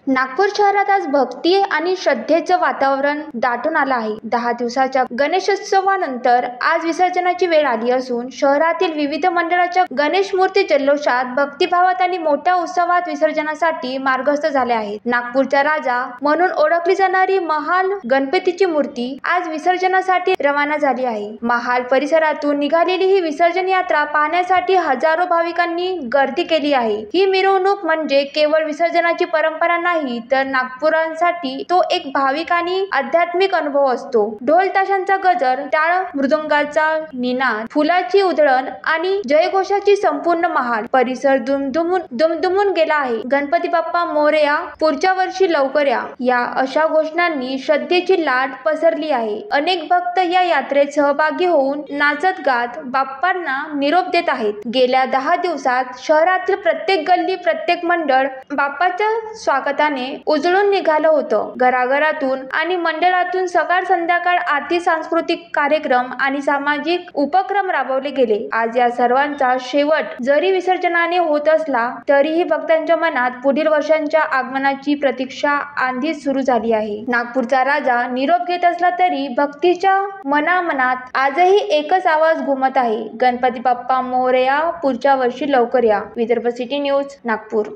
नागपूर शहरात आज भक्ती आणि श्रद्धेचं वातावरण दाटून आलं आहे. 10 दिवसाच्या गणेशोत्सवानंतर आज विसर्जनाची वेळ आली असून शहरातील विविध मंडळाच्या गणेश मूर्ती जल्लोषात, भक्तिभावात आणि मोठ्या उत्सवात विसर्जनासाठी मार्गस्थ झाले आहेत. नागपूरचा राजा म्हणून ओळखली जाणारी महाल गणपतीची मूर्ती आज विसर्जनासाठी रवाना झाली आहे. महाल परिसरातून निघालेली ही विसर्जन यात्रा पाहण्यासाठी हजारो भाविकांनी गर्दी केली आहे. ही मिरवणूक म्हणजे केवळ विसर्जनाची परंपरा नाही, तर नागपुरांसाठी तो एक भाविक आणि आध्यात्मिक अनुभव असतो. ढोल ताशांचा गजर, टाळ मृदुंगाचा निनाद, फुलाची उधळण आणि जयघोषाची संपूर्ण महाल परिसर दुमदुमून गेला आहे. गणपती बाप्पा मोरया, पुढच्या वर्षी लवकर या अशा घोषणांनी श्रद्धेची लाट पसरली आहे. अनेक भक्त या यात्रेत सहभागी होऊन नाचत गात बाप्पांना निरोप देत आहेत. गेल्या 10 दिवसात शहरातील प्रत्येक गल्ली, प्रत्येक मंडळ बाप्पाच्या स्वागताने उजळून निघालं होतं. घराघरातून आणि मंडळातून सकाळ संध्याकाळ आरती, सांस्कृतिक कार्यक्रम आणि सामाजिक उपक्रम राबवले गेले. आज या सर्वांचा शेवट जरी विसर्जनाने होत असला तरीही भक्तांच्या मनात पुढील वर्षांच्या आगमनाची प्रतीक्षा आधीच सुरू झाली आहे. नागपूरचा राजा निरोप घेत असला तरी भक्तीच्या मनामनात आजही एकच आवाज घुमत आहे, गणपती बाप्पा मोरया, पुढच्या वर्षी लवकर या. Vidarbha city news, Nagpur.